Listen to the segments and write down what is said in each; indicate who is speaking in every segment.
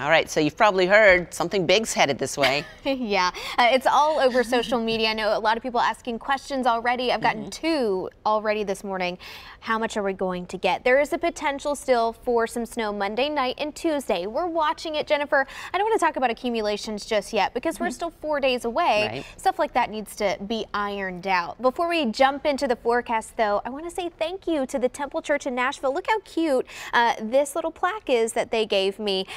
Speaker 1: All right, so you've probably heard something big's headed this way.
Speaker 2: Yeah, it's all over social media. I know a lot of people asking questions already. I've gotten two already this morning. How much are we going to get? There is a potential still for some snow Monday night and Tuesday. We're watching it, Jennifer. I don't want to talk about accumulations just yet because we're still 4 days away.
Speaker 1: Right.
Speaker 2: Stuff like that needs to be ironed out. Before we jump into the forecast, though, I want to say thank you to the Temple Church in Nashville. Look how cute this little plaque is that they gave me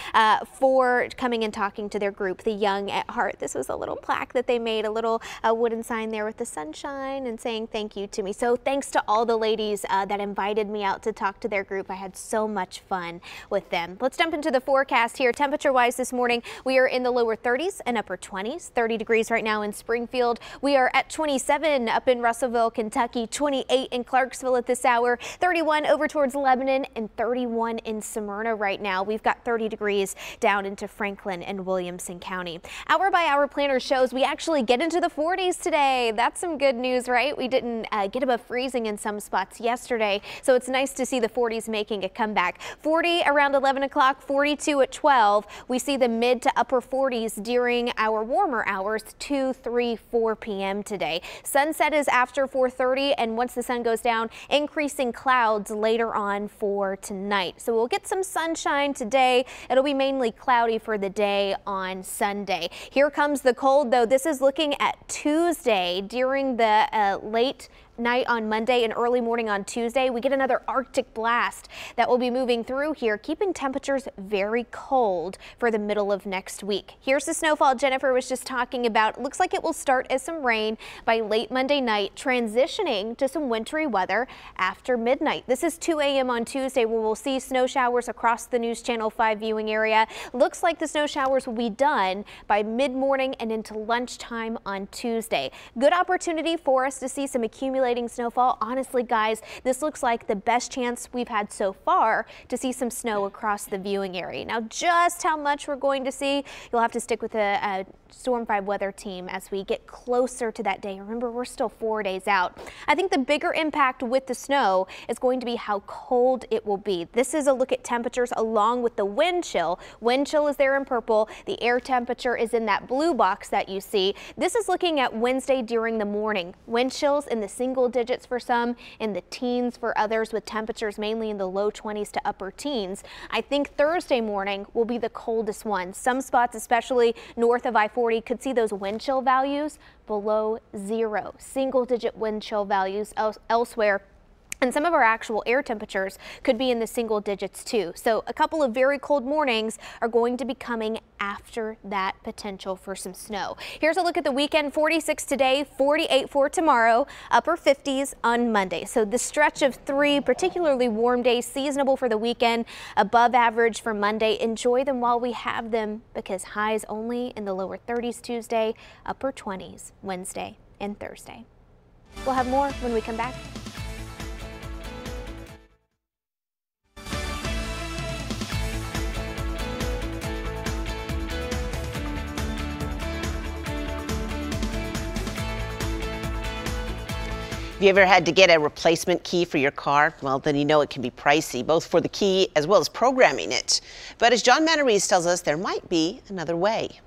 Speaker 2: for coming and talking to their group, the Young at Heart. This was a little plaque that they made, a little wooden sign there with the sunshine and saying thank you to me. So thanks to all the ladies that invited me out to talk to their group. I had so much fun with them. Let's jump into the forecast here. Temperature-wise this morning, we are in the lower 30s and upper 20s. 30 degrees right now in Springfield. We are at 27 up in Russellville, Kentucky, 28 in Clarksville at this hour, 31 over towards Lebanon, and 31 in Smyrna right now. We've got 30 degrees down into Franklin and Williamson County. Hour by hour planner shows we actually get into the 40s today. That's some good news, right? We didn't get above freezing in some spots yesterday, so it's nice to see the 40s making a comeback. 40 around 11 o'clock, 42 at 12. We see the mid to upper 40s during our warmer hours, 2, 3, 4 p.m. today. Sunset is after 4:30, and once the sun goes down, increasing clouds later on for tonight. So we'll get some sunshine today. It'll be mainly cloudy for the day on Sunday. Here comes the cold, though. This is looking at Tuesday during the late night on Monday and early morning on Tuesday. We get another Arctic blast that will be moving through here, keeping temperatures very cold for the middle of next week. Here's the snowfall Jennifer was just talking about. It looks like it will start as some rain by late Monday night, transitioning to some wintry weather after midnight. This is 2 a.m. on Tuesday, where we'll see snow showers across the News Channel 5 viewing area. Looks like the snow showers will be done by mid-morning and into lunchtime on Tuesday. Good opportunity for us to see some accumulating snowfall. Honestly, guys, this looks like the best chance we've had so far to see some snow across the viewing area. Now, just how much we're going to see, you'll have to stick with the Storm 5 weather team as we get closer to that day. Remember, we're still 4 days out. I think the bigger impact with the snow is going to be how cold it will be. This is a look at temperatures along with the wind chill. Wind chill is there in purple. The air temperature is in that blue box that you see. This is looking at Wednesday during the morning. Wind chills in the single digits for some, in the teens for others, with temperatures mainly in the low 20s to upper teens. I think Thursday morning will be the coldest one. Some spots, especially north of I-40, could see those wind chill values below 0. Single digit wind chill values elsewhere. And some of our actual air temperatures could be in the single digits too. So a couple of very cold mornings are going to be coming after that potential for some snow. Here's a look at the weekend. 46 today, 48 for tomorrow, upper 50s on Monday. So the stretch of 3 particularly warm days, seasonable for the weekend, above average for Monday. Enjoy them while we have them, because highs only in the lower 30s Tuesday, upper 20s Wednesday and Thursday. We'll have more when we come back.
Speaker 1: Have you ever had to get a replacement key for your car? Well, then you know it can be pricey, both for the key as well as programming it. But as John Manarese tells us, there might be another way.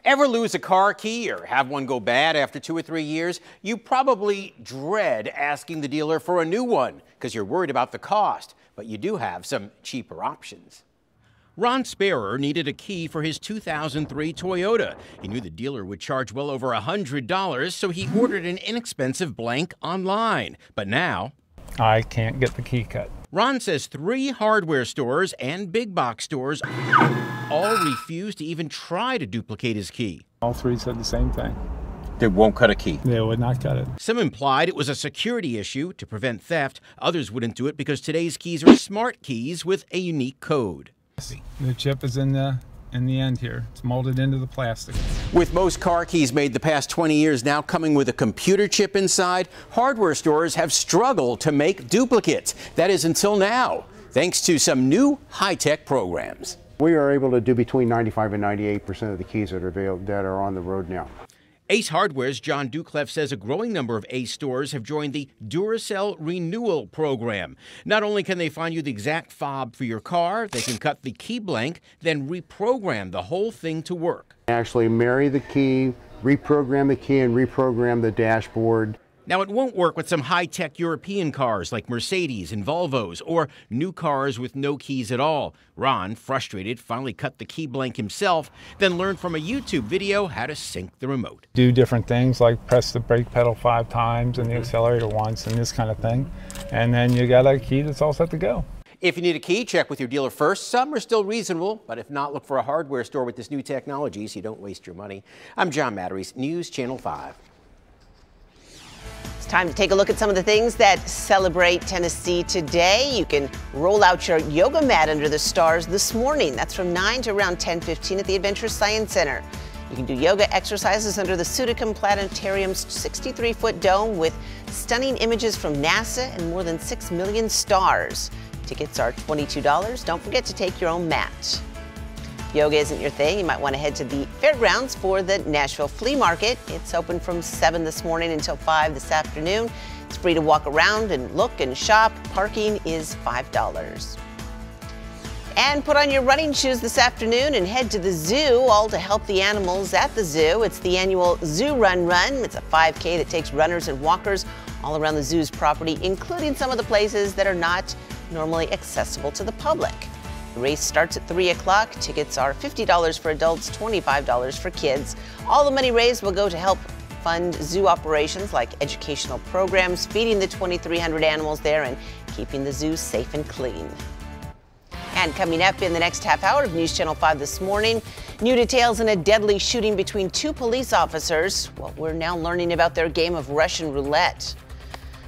Speaker 3: Ever lose a car key or have one go bad after 2 or 3 years? You probably dread asking the dealer for a new one because you're worried about the cost, but you do have some cheaper options. Ron Sparer needed a key for his 2003 Toyota. He knew the dealer would charge well over $100, so he ordered an inexpensive blank online. But now,
Speaker 4: I can't get the key cut.
Speaker 3: Ron says 3 hardware stores and big box stores all refused to even try to duplicate his key.
Speaker 4: All 3 said the same thing.
Speaker 3: They won't cut a key.
Speaker 4: They would not cut it.
Speaker 3: Some implied it was a security issue to prevent theft. Others wouldn't do it because today's keys are smart keys with a unique code.
Speaker 4: The chip is in the end here. It's molded into the plastic.
Speaker 3: With most car keys made the past 20 years now coming with a computer chip inside, hardware stores have struggled to make duplicates. That is until now, thanks to some new high-tech programs.
Speaker 5: We are able to do between 95 and 98% of the keys that are on the road now.
Speaker 3: Ace Hardware's John Duclef says a growing number of Ace stores have joined the Duracell Renewal Program. Not only can they find you the exact fob for your car, they can cut the key blank, then reprogram the whole thing to work.
Speaker 5: Actually marry the key, reprogram the key, and reprogram the dashboard.
Speaker 3: Now, it won't work with some high-tech European cars like Mercedes and Volvos, or new cars with no keys at all. Ron, frustrated, finally cut the key blank himself, then learned from a YouTube video how to sync the remote.
Speaker 4: Do different things like press the brake pedal 5 times and the accelerator once and this kind of thing. And then you got a key that's all set to go.
Speaker 3: If you need a key, check with your dealer first. Some are still reasonable, but if not, look for a hardware store with this new technology so you don't waste your money. I'm John Matteries, News Channel 5.
Speaker 1: It's time to take a look at some of the things that celebrate Tennessee today. You can roll out your yoga mat under the stars this morning. That's from 9 to around 10:15 at the Adventure Science Center. You can do yoga exercises under the Sudicum Planetarium's 63-foot dome with stunning images from NASA and more than 6 million stars. Tickets are $22. Don't forget to take your own mat. Yoga isn't your thing, you might want to head to the fairgrounds for the Nashville Flea Market. It's open from 7 this morning until 5 this afternoon. It's free to walk around and look and shop. Parking is $5. And put on your running shoes this afternoon and head to the zoo, all to help the animals at the zoo. It's the annual Zoo Run Run. It's a 5K that takes runners and walkers all around the zoo's property, including some of the places that are not normally accessible to the public. The race starts at 3 o'clock. Tickets are $50 for adults, $25 for kids. All the money raised will go to help fund zoo operations like educational programs, feeding the 2,300 animals there, and keeping the zoo safe and clean. And coming up in the next half hour of News Channel 5 this morning, new details in a deadly shooting between 2 police officers. Well, we're now learning about their game of Russian roulette.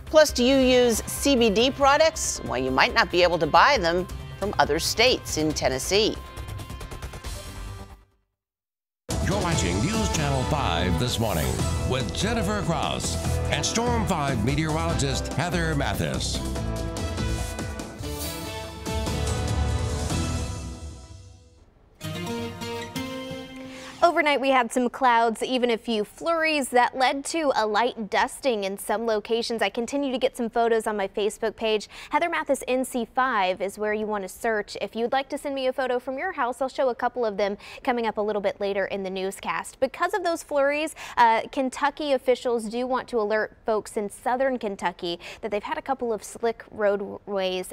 Speaker 1: Plus, do you use CBD products? Well, you might not be able to buy them from other states in Tennessee.
Speaker 6: You're watching News Channel 5 this morning with Jennifer Cross and Storm 5 meteorologist Heather Mathis.
Speaker 2: Overnight, we had some clouds, even a few flurries that led to a light dusting in some locations. I continue to get some photos on my Facebook page. Heather Mathis NC5 is where you want to search. If you'd like to send me a photo from your house, I'll show a couple of them coming up a little bit later in the newscast. Because of those flurries, Kentucky officials do want to alert folks in southern Kentucky that they've had a couple of slick roadways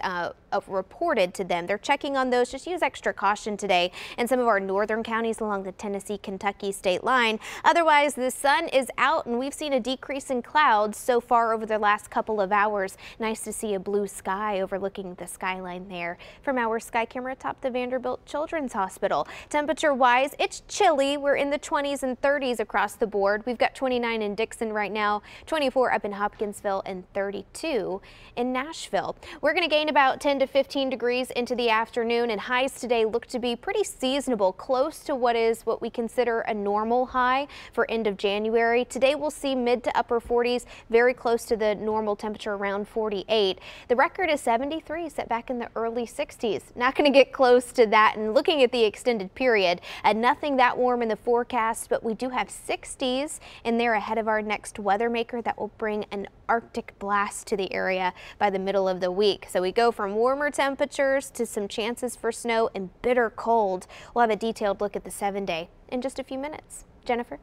Speaker 2: reported to them. They're checking on those. Just use extra caution today in some of our northern counties along the Tennessee-Kentucky state line. Otherwise, the sun is out and we've seen a decrease in clouds so far over the last couple of hours. Nice to see a blue sky overlooking the skyline there from our sky camera atop the Vanderbilt Children's Hospital. Temperature-wise, it's chilly. We're in the 20s and 30s across the board. We've got 29 in Dixon right now, 24 up in Hopkinsville, and 32 in Nashville. We're going to gain about 10 to 15 degrees into the afternoon, and highs today look to be pretty seasonable, close to what we consider a normal high for end of January. Today we'll see mid to upper 40s, very close to the normal temperature around 48. The record is 73, set back in the early 60s. Not going to get close to that. And looking at the extended period, nothing that warm in the forecast, but we do have 60s in there ahead of our next weather maker that will bring an Arctic blast to the area by the middle of the week. So we go from warmer temperatures to some chances for snow and bitter cold. We'll have a detailed look at the 7-day in just a few minutes. Jennifer?